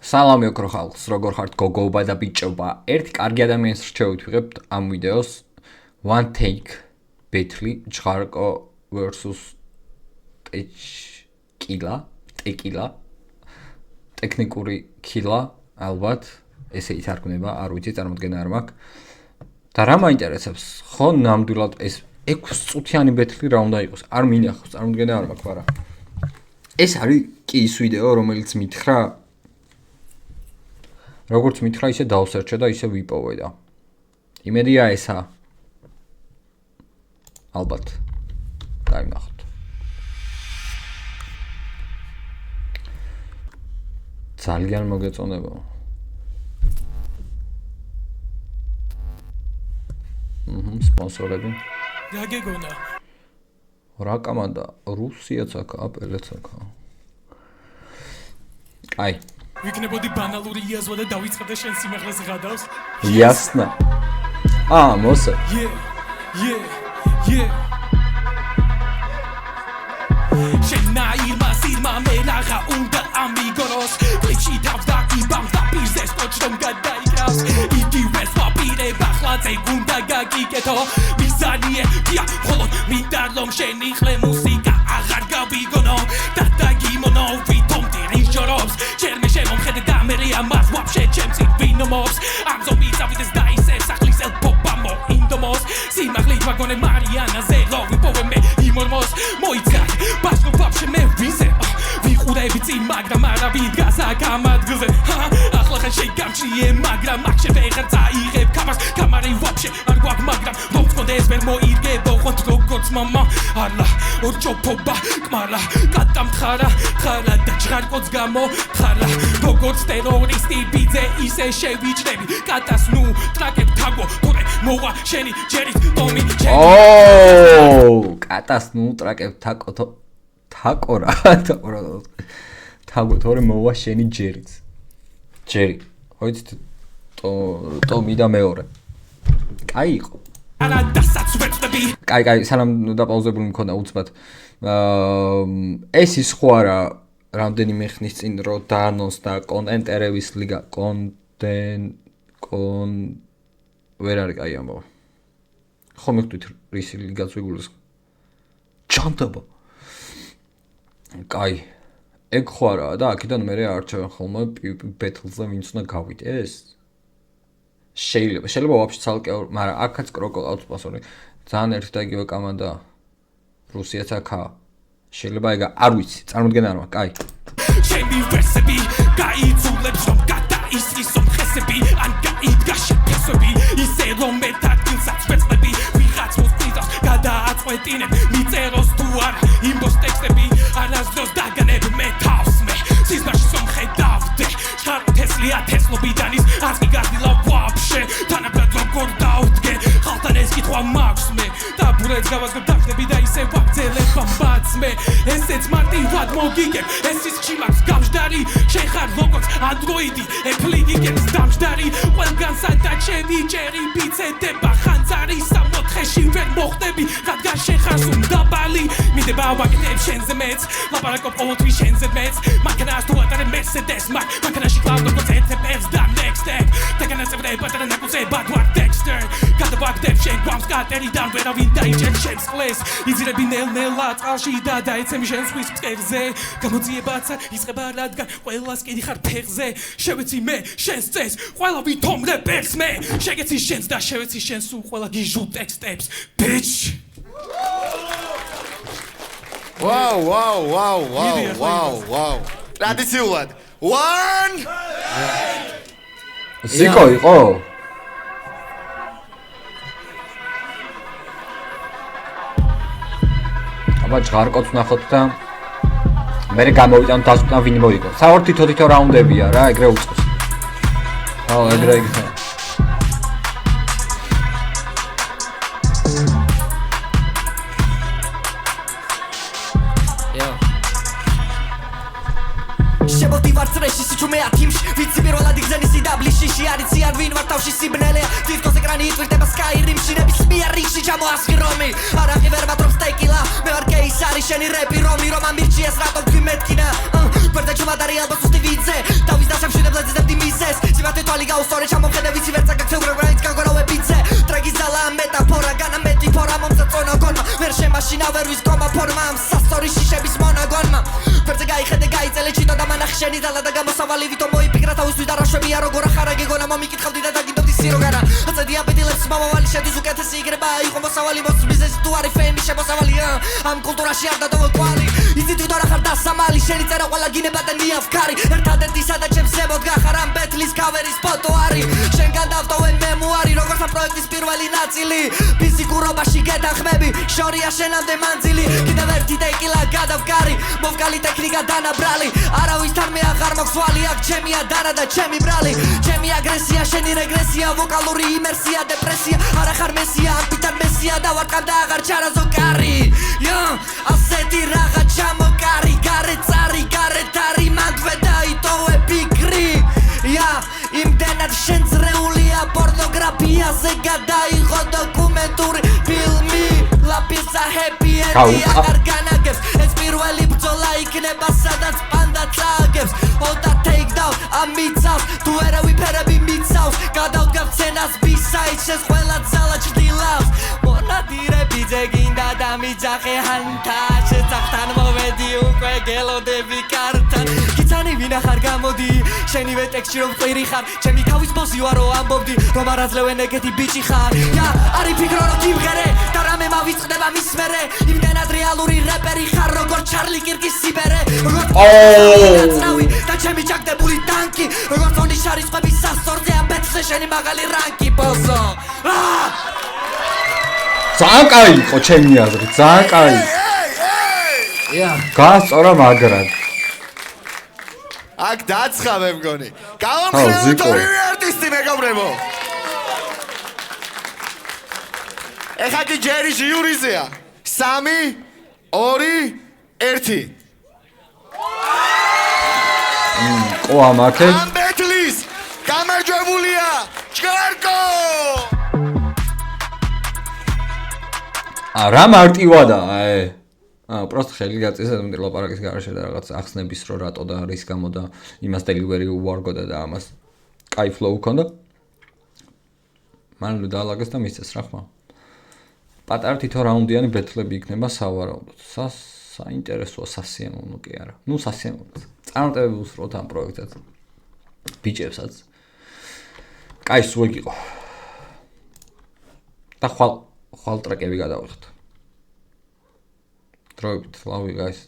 სალამი ოქრო ხალხს, როგორ ხართ გოგოობა და ბიჭობა. ერთი კარგი ადამიანს რჩევით ვიღებთ ამ ვიდეოს One Take Battle ჯღარკო versus ტეკილა ტექნიკური კილა ალბათ ესე ითარგმნება, არ ვიცი წარმოდგენა არ მაქვს. და რა მაინტერესებს, ხო ნამდვილად ეს 6 წუთიანი ბეთლი რა უნდა იყოს? არ მინახავს, წარმოდგენა არ მაქვს, მაგრამ ეს არის კი ის ვიდეო, რომელიც მითხრა როგორც მითხრა, ისე დავსერჩე და ისე ვიპოვე და იმედია ესა. ალბათ. დაინახოთ. ძალიან მოგეწონება. სპონსორები. რა გეგონა? რა კომანდა? რუსიაც აქ, აპელეც აქ. აი ვიქნებოდი ბანალური იაზვა და დავიწყებდე შენ სიმაღლეს ღადავს. Ясно. მოსე. შენაირმა სირმა მელაღა უნდა ამიგოროს კლიპში თავს და იბამს და პირზეს კოჩრომ გადაიკრავს იგივე სვაპირება ხლაძე გუნდა გაგიკეთო მიზანიე დია მხოლოდ მინდა რომ შენი ხლე მუსიკა აღარ გავიგონო და დაგიმონო ვითომ დირიჟორობს ჩემი შემომხედე და მერე ამას ვაფშე ჩემს ვინომობს ამ ზომი წავიდეს და ისე სახლის ელპოპა მოინდომოს სიმაღლით ვაგონე მარიანაზე რო ვიპოვე მე იმორმოს მოიცგარ ბაშკო ვაფშე მე ვიზე ვიყურები წინ მაგრამ არა ვიდგას აქ ამ ადგილზე ახლა ხან შეგამჩნიე მაგრამ აქ შევეღარ წაიღებ კამარს კამარი ვაფშე არ გვაქვს მაგრამ მომწონდეს ვერ მოირგებო ხოთ როგორც მამა ალა ორჩოპობა კმარა კატამთხარა ხარა და ჯღარკოც გამოხარა როგორც ტერორისტი ბიძე ისე შევიჭრები კატას ნუ ტრაკებ თაგო თორე მოვა შენი ჯერით ტომი კატას ნუ ტრაკებ თაკო რა თაგო თორე მოვა შენი ჯერით ჯერი ხოიცით ტომი და მეორე კაი იყო კაი სანამ დაპაუზებული მქონდა უცბად ეს ის ხო არა რამდენიმე ხნის წინ რო დაანონსდა კონტენტერების ლიგა ვერ არის კაი ამბავი ხო მივხვდით რის ლიგაც ვიგულეს ჩანტაბა კაი ეგ ხო არა და აქედან მე არჩევენ ხოლმე ბეთლზე ვინც უნდა გავიდეს შეიძლება ვაფშე ცალკე მაგრამ აქაც კროკოდილს სპონსორი ძალიან ერთი და იგივე კომანდა რუსიაც აქა შეიძლება ეგ არ ვიცი წარმოდგენა არ მაქვს კაი ჩემი ვერსები გაიწულებს რომ გადაისვისო ხესები ან გაიდგა შეფესები ისე რომ მე დადგილსაც ვეცდები ვიღაც მოსწიდავს გადააწყვეტინებ მიწეროს თუ არა იმბოს ტექსტები არასდროს დაგანებ მე თავს მე სიზმარში somხედავდე შხარო თესლია თესლობიდანის ასკი გარდილა ვაფშე თანაბრად როგორ დავდგე ხალხთან ეს კითხვა მაქვს მე და ბურეთს გავაზრებ დაგდები და ისე ვაგრძელებ ამბაც მე ესეც მარტივად მოგიგებ ეს ის ჩიმაქს გამჟდარი შენ ხარ როგორც ანდროიდი ეფლი გიგებს დამჟდარი ყველგან სადაც შევიჭერი ბიცედება ხანძარი სამოთხეში ვერ მოხდები რადგან შენ ხარ სუნდაბალი მიდება ვაკეთებ შენზე მეც ლაპარაკობ ყოველთვის შენზე მეც მანქანას თუ ატარე მერსედეს მანქანაში კლავ როგორც ეთებს და next step დაგანაწევრე პატარა ნაკუცე ბატვარ დექსტერ გადავაგდებ შენ გვამს კატერიდან ვერავინ დაიჭერ შენს ყლეს იზრები ნელ-ნელა წყალში და დაეცემ შენს ხვის მწყერზე გამოძიებაცა იწყება რადგან ყველას კიდი ხარ ფეხზე შევეცი მე შენს წეს ყველა ვითომ რეპერს მე შეგეცი შენს და შევეცი შენს სულ ყველა გიჟუ ტექსტებს bitch ვაუ ტრადიციულად one ზიკო იყო აბა ჯღარკოც ნახოთ და მე გამოვიდან დასკვნა ვინ მოიგო საერთოდ თითო რაუნდებია რა ეგრე უწყოს ეგრე შებოდი ვარ წრეში სიჩუმეა თიმში ვიცი პირველად იგზენი სიდაბლიში არიცი არ ვინ ვარ თავში სიბნელეა დისკოს ეკრანი იტვირდება სკაირიმში ნებისმიერ რიგში ჩამოასხი რომი არაღი ვერ მატრობს ტეკილა მე ვარ კეისარი შენი რეპი რომი რომ ამირჩიეს რატომ გვიმეთკინა ვერდა ჩუმადარი ალბათ უსტი ვიძე დავის დასამშვიდებლად ვიცი მათე თვალი გაუსწორე ჩამომხედე ვიცი ვერცა გაქცევრებ რაიც გაგორავებიცე ტრეკის ძალა მეტაფორა განა მეტი ფორა მომწაწონა გონმა ვერ შემაშინა ვერ ვის კომა ფორმა ამ სასწორი შიშების მონაგონმა ფერზე გაიხედე გაიწელე ჩიტო და მანახი შენი ძალა და გამოსავალი ვითომ მოიფიქრა თავისთვის და რაშვებია როგორ ახარა გეგონა მომიკითხავდი და დაგინდობდი სირო განა აწედი აბედილებს მომავალი შედის უკეთესი იგრება იყო მოსავალი მოსმიზეს თუ არის ფენი შემოსავალია ამ კულტურაში არ დადო კვალი იცი თუ რა ხარ დასამალი შენი წერა ყველა გინება და ნიავკარი ერთადერთი სადა ჩემს ზემოთ გახარ ამ ბეთლის კავერის ფოტო არის შენ გადავტოვე მემუარი როგორც ამ პროექტის პირველი ნაწილი ფიზიკურობაში გეთანხმები შორია შენამდე მანძილი კიდევ ერთი ტეკილა გადავკარი მოვკალი ტექნიკა დანაბრალი არავის თან მე აღარ მოხსვალი აქ ჩემია დანა და ჩემი ბრალი ჩემი აგრესია შენი რეგრესია ვოკალური იმერსია დეპრესია არა ხარ მესია ამპიტან მესია და ვარკამ და აღარ ჩარაზოკარი ასეთი რაღა ჩამოკარი გარეცარი გარეთარი მანდვე დაიტოვე ფიქრი იმდენად შენ ძრეულია პორნოგრაფიაზე გადაიღო დოკუმენტური ფილმი ლაპისა happy end აღარ განაგებს ეს პირველი ბრძოლა იქნება სადაც პანდა წააგებს ოდა take down ამიცავს თუ არა ვიფერები მიცავს გადავდგარ სცენას B-side შენს ყველა ძალა ჩდილავს მონადირები ძეგინდა და მიძახე ჰანთა შეცახთან მოვედი უკვე გელოდები კართან გიცანი ვინა ხარ გამოდი შენივე ტექსტში რომ ყვირი ხარ ჩემი თავის ბოსი ვარო ამბობდი რომ არაძლევენ ეგეთი ბიჭი ხარ არი ფიქრო რომ გიმღერე და რამე მავიწყდება მის მერე იმდენად რეალური რეპერი ხარ როგორ ჩარლი კირკის სიბერე როგორ და ჩემი ჩაგდებული ტანკი როგორ თონის შარისწყების სასწორზე ამ ბეთლზე შენი მაღალი რანკი ბოსო ძალიან კაი იყო ჩემი აზრით ძალიან კაი გასწორა მაგრად აქ დაცხა მე მგონი გავამხნევთ ორივე არტისტი მეგობრებო ეხა კი ჯერი ჟიურიზეა 3 2 1 ყოა მაქე ამ ბეთლის გამარჯვებულია ჭკარკო რა მარტივადა просто ხელი გაწესა მე ლაპარაკის გარშე და რაღაც ახსნების რო რატო და რის გამო და იმას delivery უარგოდა და ამას კაი flow ჰქონდა მან დაალაგეს და მისცეს რა ხმა პატარა თითო რაუნდიანი ბეთლები იქნება სავარაუდოდ საინტერესოა სასიამოვნო კი არა ნუ სასიამოვნო წარმატებები უსროთ ამ პროექტად ბიჭებსაც კაი სუეგი იყო და ხვალ ტრეკები გადავიღეთ დროებით love you guys